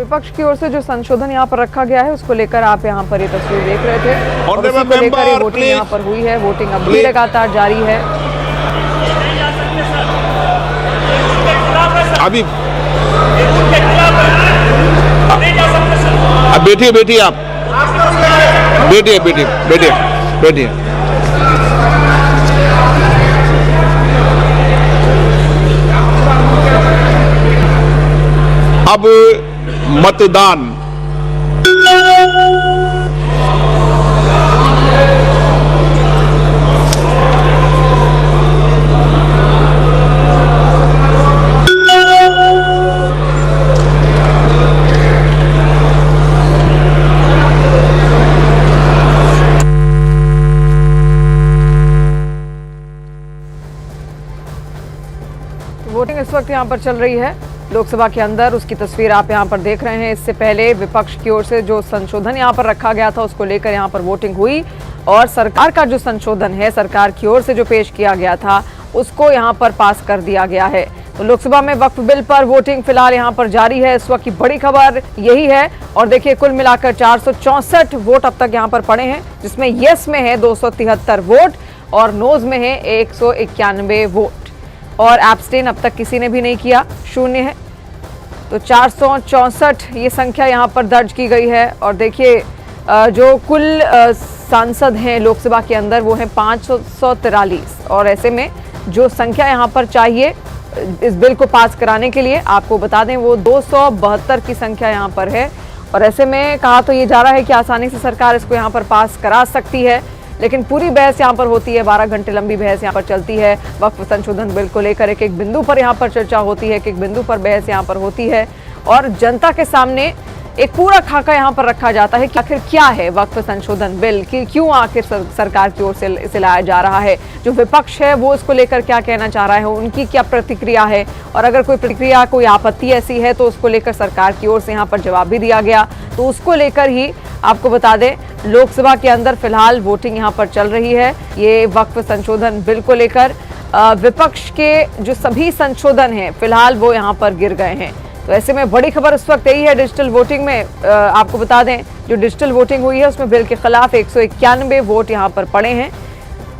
विपक्ष की ओर से जो संशोधन यहाँ पर रखा गया है उसको लेकर आप यहाँ पर ये तस्वीर देख रहे थे और उसी को लेकर ये वोटिंग यहाँ पर हुई है। वोटिंग अब भी लगातार जारी है। अभी अब बैठिए आप बैठिए। अब मतदान वोटिंग इस वक्त यहाँ पर चल रही है लोकसभा के अंदर, उसकी तस्वीर आप यहाँ पर देख रहे हैं। इससे पहले विपक्ष की ओर से जो संशोधन यहाँ पर रखा गया था उसको लेकर यहाँ पर वोटिंग हुई और सरकार का जो संशोधन है सरकार की ओर से जो पेश किया गया था उसको यहाँ पर पास कर दिया गया है। तो लोकसभा में वक्फ बिल पर वोटिंग फिलहाल यहाँ पर जारी है। इस वक्त की बड़ी खबर यही है और देखिए कुल मिलाकर 464 वोट अब तक यहाँ पर पड़े हैं, जिसमें यस में है 273 वोट और नोज में है 191 वोट और एब्सटेन अब तक किसी ने भी नहीं किया, शून्य है। तो 464 ये संख्या यहाँ पर दर्ज की गई है और देखिए जो कुल सांसद हैं लोकसभा के अंदर वो हैं 543 और ऐसे में जो संख्या यहाँ पर चाहिए इस बिल को पास कराने के लिए आपको बता दें वो 272 की संख्या यहाँ पर है और ऐसे में कहा तो ये जा रहा है कि आसानी से सरकार इसको यहाँ पर पास करा सकती है, लेकिन पूरी बहस यहाँ पर होती है। 12 घंटे लंबी बहस यहाँ पर चलती है। वक्फ संशोधन बिल को लेकर एक बिंदु पर यहाँ पर चर्चा होती है, एक बिंदु पर बहस यहाँ पर होती है और जनता के सामने एक पूरा खाका यहाँ पर रखा जाता है कि आखिर क्या है वक्फ संशोधन बिल, कि क्यों आखिर सरकार की ओर से इसे लाया जा रहा है। जो विपक्ष है वो इसको लेकर क्या कहना चाह रहा है, उनकी क्या प्रतिक्रिया है और अगर कोई प्रतिक्रिया कोई आपत्ति ऐसी है तो उसको लेकर सरकार की ओर से यहाँ पर जवाब भी दिया गया। तो उसको लेकर ही आपको बता दें लोकसभा के अंदर फिलहाल वोटिंग यहाँ पर चल रही है। ये वक्फ संशोधन बिल को लेकर विपक्ष के जो सभी संशोधन हैं फिलहाल वो यहाँ पर गिर गए हैं। तो ऐसे में बड़ी खबर इस वक्त यही है डिजिटल वोटिंग में आपको बता दें जो डिजिटल वोटिंग हुई है उसमें बिल के खिलाफ 191 वोट यहाँ पर पड़े हैं।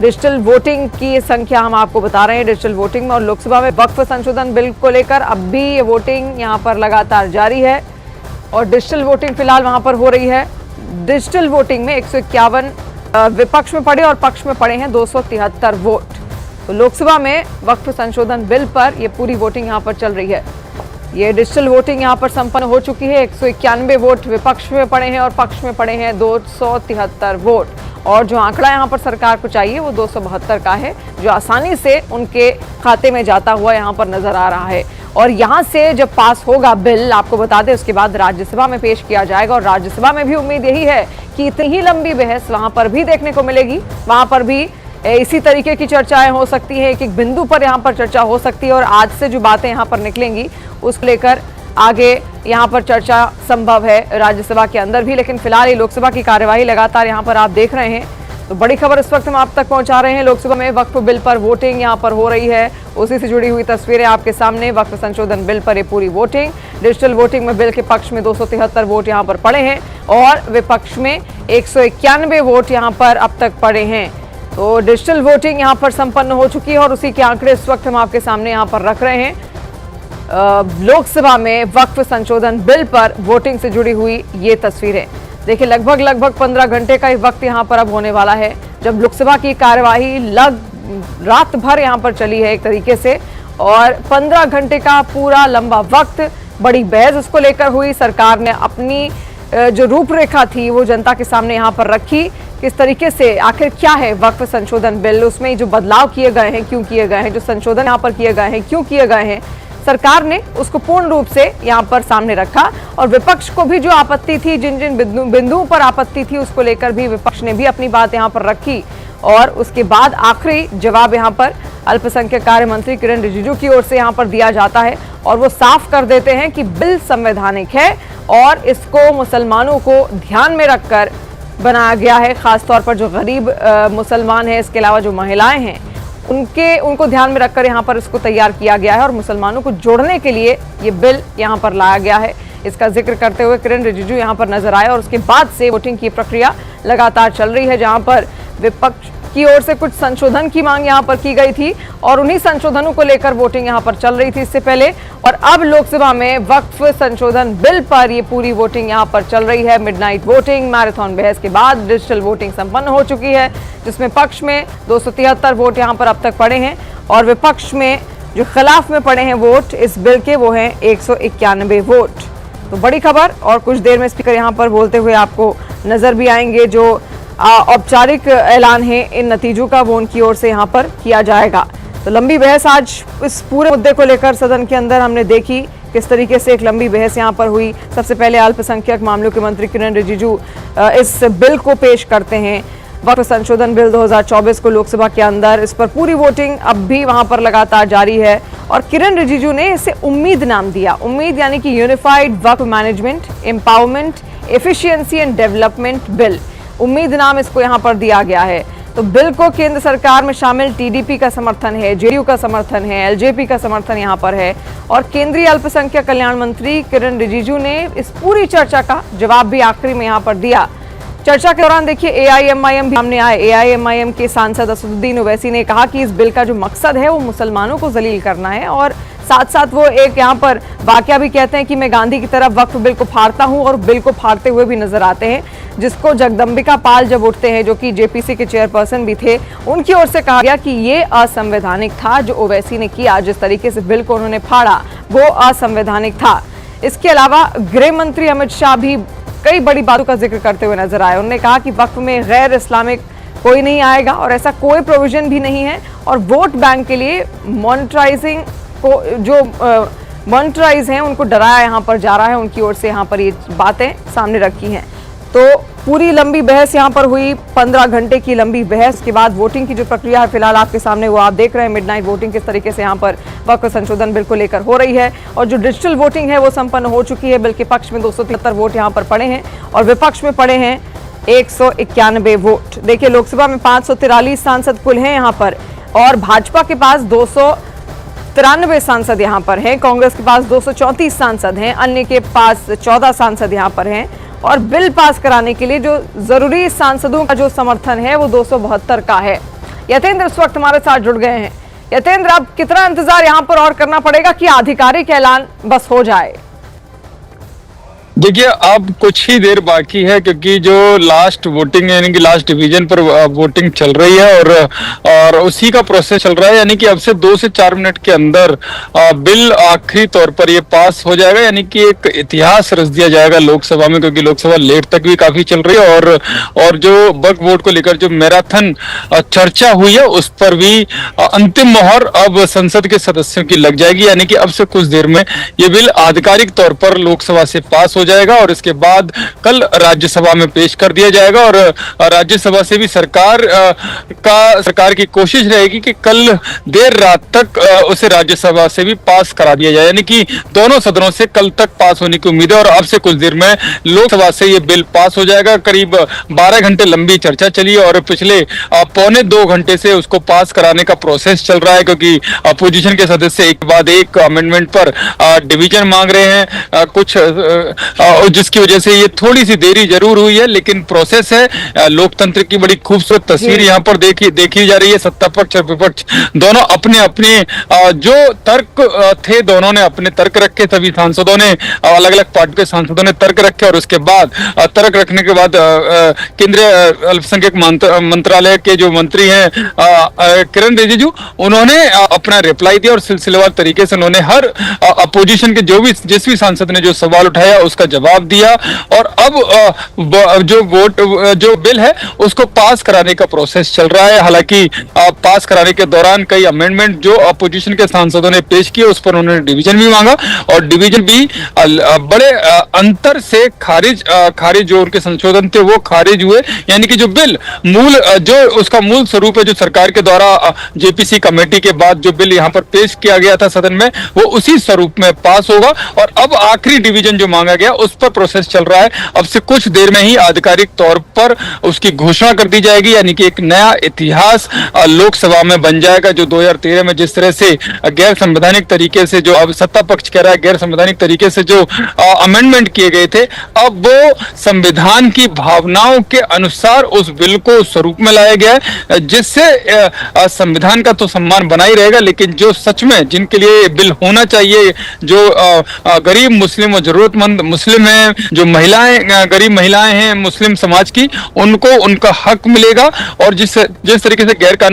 डिजिटल वोटिंग की संख्या हम आपको बता रहे हैं डिजिटल वोटिंग में। और लोकसभा में वक्फ संशोधन बिल को लेकर अब भी ये वोटिंग यहाँ पर लगातार जारी है और डिजिटल वोटिंग फिलहाल वहां पर हो रही है। डिजिटल वोटिंग में 151 विपक्ष में पड़े और पक्ष में पड़े हैं 273 वोट। तो लोकसभा में वक्फ संशोधन बिल पर ये पूरी वोटिंग यहाँ पर चल रही है। ये डिजिटल वोटिंग यहाँ पर संपन्न हो चुकी है। 191 वोट विपक्ष में पड़े हैं और पक्ष में पड़े हैं 273 वोट और जो आंकड़ा यहाँ पर सरकार को चाहिए वो 272 का है, जो आसानी से उनके खाते में जाता हुआ यहाँ पर नजर आ रहा है। और यहाँ से जब पास होगा बिल आपको बता दें उसके बाद राज्यसभा में पेश किया जाएगा और राज्यसभा में भी उम्मीद यही है कि इतनी ही लंबी बहस वहां पर भी देखने को मिलेगी। वहां पर भी इसी तरीके की चर्चाएं हो सकती है, एक बिंदु पर यहाँ पर चर्चा हो सकती है और आज से जो बातें यहाँ पर निकलेंगी उसको लेकर आगे यहाँ पर चर्चा संभव है राज्यसभा के अंदर भी। लेकिन फिलहाल ये लोकसभा की कार्यवाही लगातार यहाँ पर आप देख रहे हैं। तो बड़ी खबर इस वक्त हम आप तक पहुंचा रहे हैं। लोकसभा में वक्फ बिल पर वोटिंग यहाँ पर हो रही है, उसी से जुड़ी हुई तस्वीरें आपके सामने। वक्फ संशोधन बिल पर ये पूरी वोटिंग, डिजिटल वोटिंग में बिल के पक्ष में 273 वोट यहाँ पर पड़े हैं और विपक्ष में 191 वोट यहाँ पर अब तक पड़े हैं। तो डिजिटल वोटिंग यहाँ पर संपन्न हो चुकी है और उसी के आंकड़े इस वक्त हम आपके सामने यहाँ पर रख रहे हैं। लोकसभा में वक्फ संशोधन बिल पर वोटिंग से जुड़ी हुई ये तस्वीरें देखिए। लगभग 15 घंटे का वक्त यहाँ पर अब होने वाला है जब लोकसभा की कार्यवाही रात भर यहाँ पर चली है एक तरीके से और 15 घंटे का पूरा लंबा वक्त बड़ी बहस उसको लेकर हुई। सरकार ने अपनी जो रूपरेखा थी वो जनता के सामने यहाँ पर रखी, किस तरीके से आखिर क्या है वक्फ संशोधन बिल, उसमें जो बदलाव किए गए हैं क्यों किए गए हैं, जो संशोधन यहाँ पर किए गए हैं क्यों किए गए हैं, सरकार ने उसको पूर्ण रूप से यहाँ पर सामने रखा। और विपक्ष को भी जो आपत्ति थी, जिन जिन बिंदुओं पर आपत्ति थी उसको लेकर भी विपक्ष ने भी अपनी बात यहाँ पर रखी और उसके बाद आखिरी जवाब यहाँ पर अल्पसंख्यक कार्य मंत्री किरण रिजिजू की ओर से यहाँ पर दिया जाता है और वो साफ कर देते हैं कि बिल संवैधानिक है और इसको मुसलमानों को ध्यान में रखकर बनाया गया है। खासतौर पर जो गरीब मुसलमान हैं, इसके अलावा जो महिलाएं हैं उनको ध्यान में रखकर यहाँ पर इसको तैयार किया गया है और मुसलमानों को जोड़ने के लिए ये बिल यहाँ पर लाया गया है। इसका जिक्र करते हुए किरण रिजिजू यहां पर नजर आए और उसके बाद से वोटिंग की प्रक्रिया लगातार चल रही है, जहां पर विपक्ष की ओर से कुछ संशोधन की मांग यहां पर की गई थी और उन्हीं संशोधनों को लेकर वोटिंग यहां पर चल रही थी इससे पहले। और अब लोकसभा में वक्फ संशोधन बिल पर ये पूरी वोटिंग यहां पर चल रही है। मिडनाइट वोटिंग, मैराथन बहस के बाद डिजिटल वोटिंग संपन्न हो चुकी है, जिसमें पक्ष में 273 वोट यहां पर अब तक पड़े हैं और विपक्ष में जो खिलाफ में पड़े हैं वोट इस बिल के, वो हैं 191 वोट। तो बड़ी खबर, और कुछ देर में स्पीकर यहां पर बोलते हुए आपको नजर भी आएंगे। जो औपचारिक ऐलान है इन नतीजों का, वो उनकी ओर से यहां पर किया जाएगा। तो लंबी बहस आज इस पूरे मुद्दे को लेकर सदन के अंदर हमने देखी, किस तरीके से एक लंबी बहस यहां पर हुई। सबसे पहले अल्पसंख्यक मामलों के मंत्री किरण रिजिजू इस बिल को पेश करते हैं, वक्फ संशोधन बिल 2024 को लोकसभा के अंदर। इस पर पूरी वोटिंग अब भी वहां पर लगातार जारी है और किरण रिजिजू ने इसे उम्मीद नाम दिया। उम्मीद यानी कि unified Waqf management, empowerment, efficiency and development bill, उम्मीद नाम इसको यहां पर दिया गया है। तो बिल को केंद्र सरकार में शामिल टीडीपी का समर्थन है, जेडीयू का समर्थन है, एलजेपी का समर्थन यहां पर है और केंद्रीय अल्पसंख्यक कल्याण मंत्री किरण रिजिजू ने इस पूरी चर्चा का जवाब भी आखिरी में यहां पर दिया। चर्चा के दौरान देखिए एआईएमआईएम भी सामने आए। एआईएमआईएम के सांसद असदुद्दीन ओवैसी ने कहा कि इस बिल का जो मकसद है वो मुसलमानों को जलील करना है और साथ साथ वो एक यहाँ पर वाकया भी कहते हैं कि मैं गांधी की तरह वक्फ बिल को फाड़ता हूं और बिल को फाड़ते हुए भी नजर आते हैं, जिसको जगदम्बिका पाल जब उठते हैं, जो कि जेपीसी के चेयरपर्सन भी थे, उनकी ओर से कहा गया कि ये असंवैधानिक था। जो ओवैसी ने किया, जिस तरीके से बिल को उन्होंने फाड़ा, वो असंवैधानिक था। इसके अलावा गृह मंत्री अमित शाह भी कई बड़ी बातों का जिक्र करते हुए नजर आए। उन्होंने कहा कि वक्फ में गैर इस्लामिक कोई नहीं आएगा और ऐसा कोई प्रोविजन भी नहीं है और वोट बैंक के लिए मॉनिटराइजिंग को जो मॉनिटराइज हैं उनको डराया यहाँ पर जा रहा है। उनकी ओर से यहाँ पर ये बातें सामने रखी हैं। तो पूरी लंबी बहस यहाँ पर हुई, 15 घंटे की लंबी बहस के बाद वोटिंग की जो प्रक्रिया है फिलहाल आपके सामने वो आप देख रहे हैं। मिडनाइट वोटिंग किस तरीके से यहाँ पर वक्फ संशोधन बिल को लेकर हो रही है और जो डिजिटल वोटिंग है वो संपन्न हो चुकी है। बिल के पक्ष में 273 वोट यहाँ पर पड़े हैं और विपक्ष में पड़े हैं 191 वोट। देखिए लोकसभा में 543 सांसद कुल हैं यहाँ पर और भाजपा के पास 293 सांसद यहाँ पर हैं, कांग्रेस के पास 234 सांसद हैं, अन्य के पास 14 सांसद यहाँ पर हैं और बिल पास कराने के लिए जो जरूरी सांसदों का जो समर्थन है वो 272 का है। यतेंद्र इस वक्त हमारे साथ जुड़ गए हैं। यतेंद्र, अब कितना इंतजार यहाँ पर और करना पड़ेगा कि आधिकारिक ऐलान बस हो जाए? देखिए अब कुछ ही देर बाकी है क्योंकि जो लास्ट वोटिंग यानी कि लास्ट डिवीजन पर वोटिंग चल रही है और उसी का प्रोसेस चल रहा है, यानी कि अब से 2 से 4 मिनट के अंदर बिल आखिरी तौर पर ये पास हो जाएगा, यानी कि एक इतिहास रच दिया जाएगा लोकसभा में, क्योंकि लोकसभा लेट तक भी काफी चल रही है और जो वक्फ बोर्ड को लेकर जो मैराथन चर्चा हुई है उस पर भी अंतिम मोहर अब संसद के सदस्यों की लग जाएगी, यानी कि अब से कुछ देर में ये बिल आधिकारिक तौर पर लोकसभा से पास हो जाएगा और इसके बाद कल राज्यसभा में पेश कर दिया जाएगा और राज्यसभा से भी सरकार की कोशिश रहेगी कि कल देर रात तक उसे राज्यसभा से भी पास करा दिया जाए, यानी कि दोनों सदनों से कल तक पास होने की उम्मीद है और अब से कुछ देर में लोकसभा से ये बिल पास हो जाएगा। करीब 12 घंटे लंबी चर्चा चली और पिछले 1.25 घंटे से उसको पास कराने का प्रोसेस चल रहा है, क्योंकि अपोजिशन के सदस्य एक के बाद एक अमेंडमेंट पर डिवीजन मांग रहे हैं कुछ, जिसकी वजह से ये थोड़ी सी देरी जरूर हुई है, लेकिन प्रोसेस है। लोकतंत्र की बड़ी खूबसूरत तस्वीर यहाँ पर देखी जा रही है। सत्ता पक्ष और विपक्ष दोनों अपने अपने जो तर्क थे, दोनों ने अपने तर्क रखे, सभी सांसदों ने, अलग अलग पार्टी के सांसदों ने तर्क रखे और उसके बाद तर्क रखने के बाद केंद्रीय अल्पसंख्यक मंत्रालय के जो मंत्री हैं किरण रिजिजू, उन्होंने अपना रिप्लाई दिया और सिलसिलेवार तरीके से उन्होंने हर अपोजिशन के जिस भी सांसद ने जो सवाल उठाया उसका जवाब दिया और अब जो बिल है उसको पास कराने का प्रोसेस चल रहा है। हालांकि पास कराने के दौरान कई अमेंडमेंट जो अपोजिशन के सांसदों ने पेश किए उस पर उन्होंने डिवीजन भी मांगा और डिवीजन भी बड़े अंतर से खारिज जो उनके संशोधन थे वो खारिज हुए, यानी कि जो बिल जो उसका मूल स्वरूप है, जो सरकार के द्वारा जेपीसी कमेटी के बाद जो बिल यहाँ पर पेश किया गया था सदन में, वो उसी स्वरूप में पास होगा और अब आखिरी डिवीजन जो मांगा गया गया, उस पर प्रोसेस चल रहा है। अब से कुछ देर में ही आधिकारिक तौर पर उसकी घोषणा कर दी जाएगी, यानी कि एक नया इतिहास लोकसभा में बन जाएगा। जो 2013 में जिस तरह से गैर संवैधानिक तरीके से, जो अब सत्ता पक्ष कह रहा है गैर संवैधानिक तरीके से जो अमेंडमेंट किए गए थे, अब वो संविधान की भावनाओं के अनुसार उस बिल को स्वरूप में लाया गया है, जिससे संविधान का तो सम्मान बना ही रहेगा, लेकिन जो सच में जिनके लिए बिल होना चाहिए, जो गरीब मुस्लिम और जरूरतमंद मुस्लिम हैं, जो महिलाएं, गरीब महिलाएं हैं मुस्लिम समाज की, उनको उनका हक मिलेगा। और जिस तरीके से गैर कानूनी